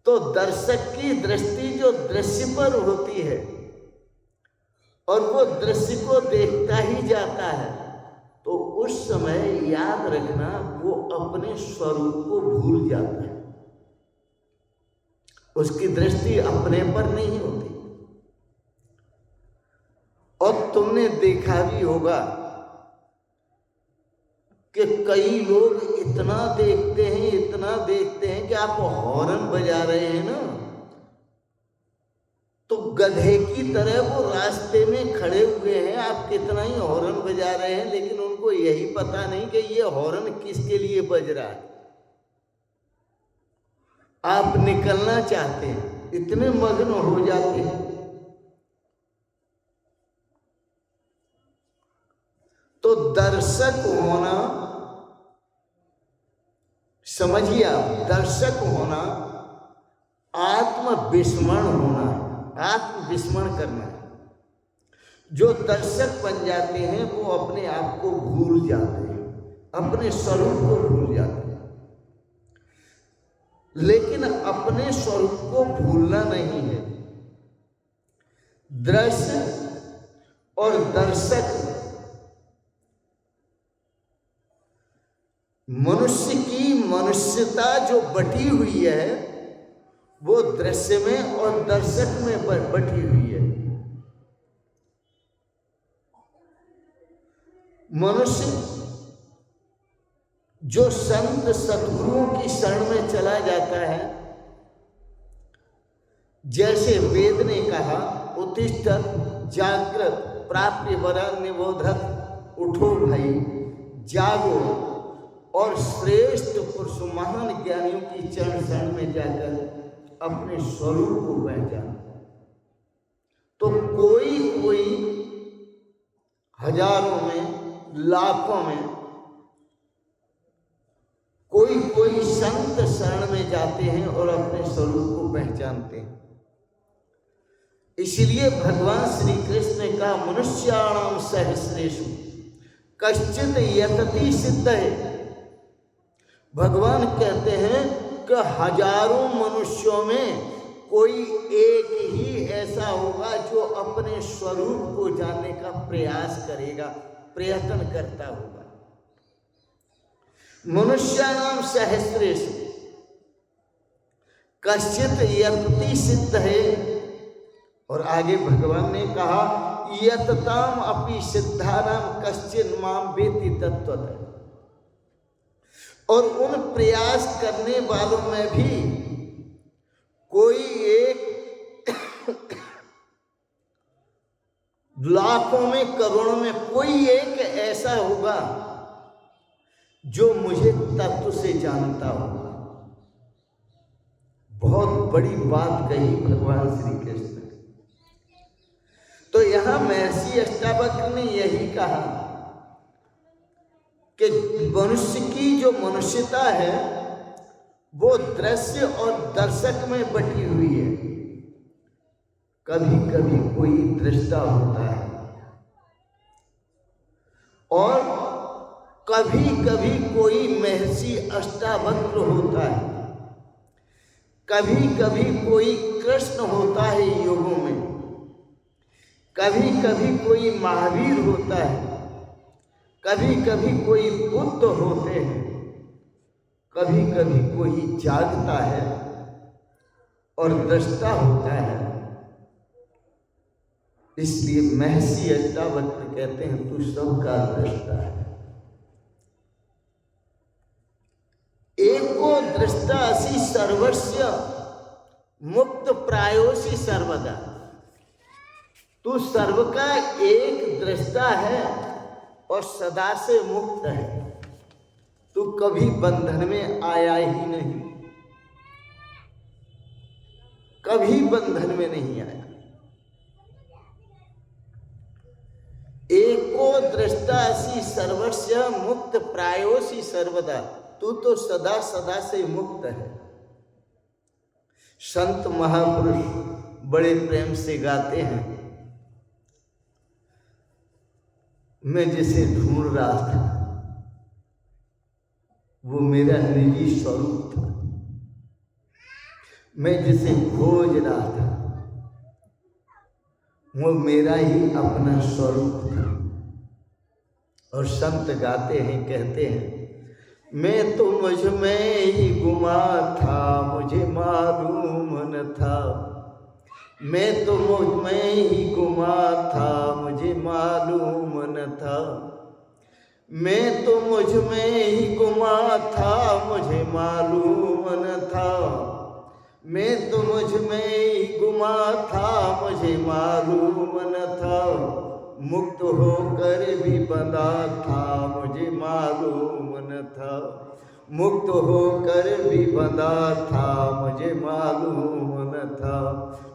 तो दर्शक की दृष्टि जो दृश्य पर होती है और वो दृश्य को देखता ही जाता है, तो उस समय याद रखना वो अपने स्वरूप को भूल जाता है। उसकी दृष्टि अपने पर नहीं होती। और तुमने देखा भी होगा कि कई लोग इतना देखते हैं कि आप हॉर्न बजा रहे हैं ना, तो गधे की तरह वो रास्ते में खड़े हुए हैं। आप कितना ही हॉर्न बजा रहे हैं, लेकिन उनको यही पता नहीं कि ये हॉर्न किसके लिए बज रहा है। आप निकलना चाहते हैं, इतने मग्न हो जाते हैं। तो दर्शक होना, समझिए आप, दर्शक होना आत्मविस्मरण होना है, आत्मविस्मरण करना है। जो दर्शक बन जाते हैं वो अपने आप को भूल जाते हैं, अपने स्वरूप को भूल जाते हैं। लेकिन अपने स्वरूप को भूलना नहीं है। दृश्य और दर्शक, मनुष्य की मनुष्यता जो बटी हुई है वो दृश्य में और दर्शक में बटी हुई है। मनुष्य जो संत सद्गुरुओं की शरण में चला जाता है, जैसे वेद ने कहा उत्तिष्ठत जागृत प्राप्य वरं निबोधत, उठो भाई जागो और श्रेष्ठ पुरुष महान ज्ञानियों की चरण शरण में जाकर अपने स्वरूप को पहचान। तो कोई कोई हजारों में लाखों में कोई कोई संत शरण में जाते हैं और अपने स्वरूप को पहचानते हैं। इसलिए भगवान श्री कृष्ण ने कहा मनुष्याणाम सहस्रेषु कश्चित् यतति सिद्ध है। भगवान कहते हैं कि हजारों मनुष्यों में कोई एक ही ऐसा होगा जो अपने स्वरूप को जानने का प्रयास करेगा, प्रयत्न करता होगा। मनुष्याणाम सहस्रेषु कश्चित् यतति सिद्ध है। और आगे भगवान ने कहा यतताम अपि सिद्धानाम कश्चिन् माम वेत्ति तत्त्वतः। और उन प्रयास करने वालों में भी कोई एक लाखों में करोड़ों में कोई एक ऐसा होगा जो मुझे तत्व से जानता होगा। बहुत बड़ी बात कही भगवान श्री कृष्ण। तो यहां महर्षि अष्टावक्र ने यही कहा कि मनुष्य की जो मनुष्यता है वो दृश्य और दर्शक में बटी हुई है। कभी कभी कोई दृष्टा होता है और कभी कभी कोई महर्षि अष्टावक्र होता है, कभी कभी कोई कृष्ण होता है योगों में, कभी कभी कोई महावीर होता है, कभी कभी कोई बुद्ध होते हैं, कभी कभी कोई जागता है और दृष्टा होता है। इसलिए महर्षि अष्टावक्र कहते हैं तू सबका दृष्टा है। एको दृष्टा असि सर्वस्य मुक्त प्रायोसी सर्वदा। तू सर्व का एक दृष्टा है और सदा से मुक्त है। तू कभी बंधन में आया ही नहीं, कभी बंधन में नहीं आया। एको दृष्टा असि सर्वस्य मुक्त प्रायोसी सर्वदा। तू तो सदा सदा से मुक्त है। संत महापुरुष बड़े प्रेम से गाते हैं, मैं जिसे ढूंढ रहा था वो मेरा निजी स्वरूप था, मैं जिसे खोज रहा था वो मेरा ही अपना स्वरूप था। और संत गाते हैं, कहते हैं मैं तो मुझ में ही गुमा था, मुझे मालूम न था। मैं तो मुझ में ही गुमा था, मुझे मालूम न था। मैं तो मुझ में ही गुमा था, मुझे मालूम न था। मैं तो मुझ में ही गुमा था, मुझे मालूम न था। मुक्त होकर भी बंधा था, मुझे मालूम न था। मुक्त होकर भी बंधा था, मुझे मालूम न था।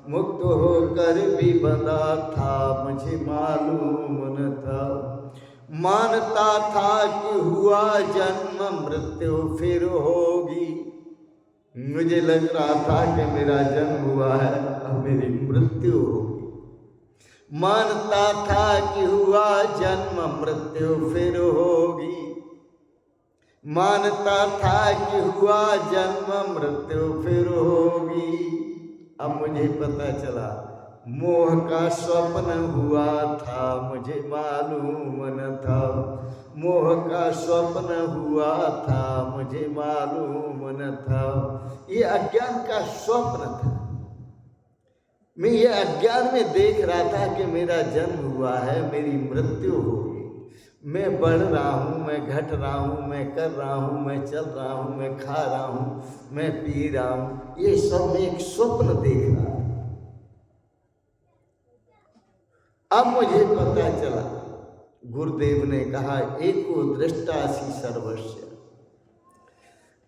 मुक्त होकर भी बंधा था, मुझे मालूम न था। मानता था कि हुआ जन्म मृत्यु फिर होगी। मुझे लग रहा था कि मेरा जन्म हुआ है, अब मेरी मृत्यु होगी। मानता था कि हुआ जन्म मृत्यु फिर होगी। मानता था कि हुआ जन्म मृत्यु फिर होगी। अब मुझे पता चला मोह का स्वप्न हुआ था, मुझे मालूम न था। मोह का स्वप्न हुआ था, मुझे मालूम न था। ये अज्ञान का स्वप्न था। मैं ये अज्ञान में देख रहा था कि मेरा जन्म हुआ है, मेरी मृत्यु होगी। मैं बढ़ रहा हूँ, मैं घट रहा हूँ, मैं कर रहा हूँ, मैं चल रहा हूँ, मैं खा रहा हूँ, मैं पी रहा हूँ। ये सब मैं एक स्वप्न देख रहा था। अब मुझे पता चला, गुरुदेव ने कहा एको दृष्टासि सर्वस्य।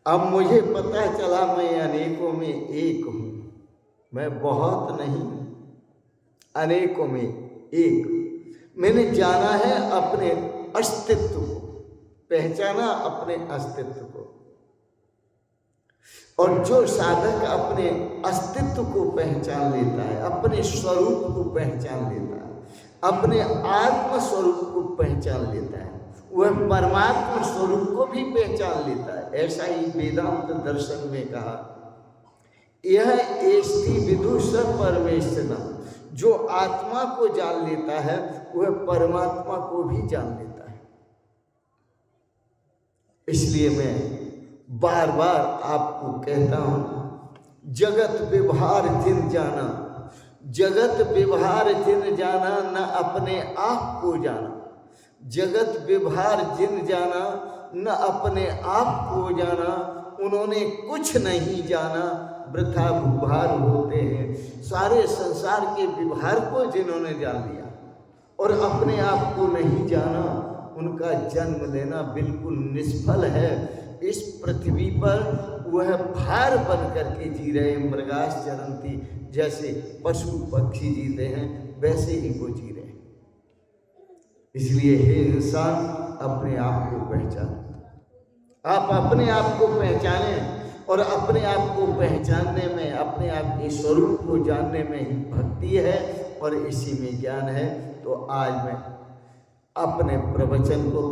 अब मुझे पता चला मैं अनेकों में एक हूँ, मैं बहुत नहीं, अनेकों में एक। मैंने जाना है अपने अस्तित्व को, पहचाना अपने अस्तित्व को। और जो साधक अपने अस्तित्व को पहचान लेता है, अपने स्वरूप को पहचान लेता है, अपने आत्म स्वरूप को पहचान लेता है, वह परमात्मा स्वरूप को भी पहचान लेता है। ऐसा ही वेदांत दर्शन में कहा, यह एष्टि विदुष परमेश्वरम। जो आत्मा को जान लेता है वह परमात्मा को भी जान लेता है। इसलिए मैं बार बार आपको कहता हूं, जगत व्यवहार जिन जाना, जगत व्यवहार जिन जाना न अपने आप को जाना। जगत व्यवहार जिन जाना न अपने आप को जाना, उन्होंने कुछ नहीं जाना, वृथा भूभार होते हैं। सारे संसार के व्यवहार को जिन्होंने जान लिया और अपने आप को नहीं जाना, उनका जन्म लेना बिल्कुल निष्फल है। इस पृथ्वी पर वह भार बन करके जी रहे, मृगास चरंती, जैसे पशु पक्षी जीते हैं वैसे ही वो जी रहे हैं। इसलिए हे इंसान, अपने आप को पहचान। आप अपने आप को पहचानें, और अपने आप को पहचानने में, अपने आप के स्वरूप को जानने में ही भक्ति है और इसी में ज्ञान है। तो आज मैं अपने प्रवचन को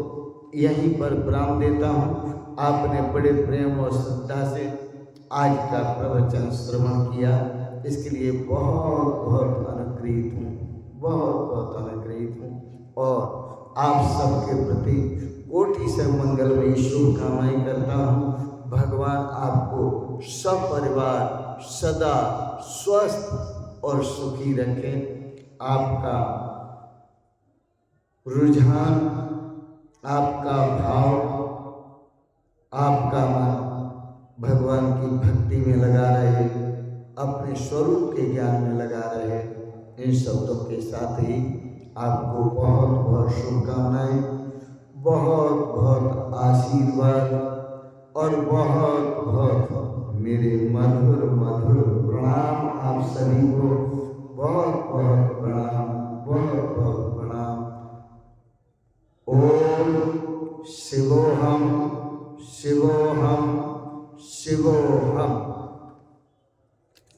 यहीं पर विराम देता हूँ। आपने बड़े प्रेम और श्रद्धा से आज का प्रवचन श्रवण किया, इसके लिए बहुत बहुत अनुग्रहित हूँ, बहुत बहुत अनुग्रहित हूँ। और आप सबके प्रति कोटि से मंगलमयी शुभकामनाएं करता हूँ। भगवान आपको सपरिवार सदा स्वस्थ और सुखी रखें। आपका रुझान, आपका भाव, आपका मन भगवान की भक्ति में लगा रहे, अपने स्वरूप के ज्ञान में लगा रहे। इन शब्दों के साथ ही आपको बहुत बहुत शुभकामनाएं, बहुत बहुत आशीर्वाद और बहुत बहुत मेरे मधुर मधुर प्रणाम। आप सभी को बहुत बहुत प्रणाम, बहुत बहुत प्रणाम। ओम शिवोहम शिवोहम शिवोहम।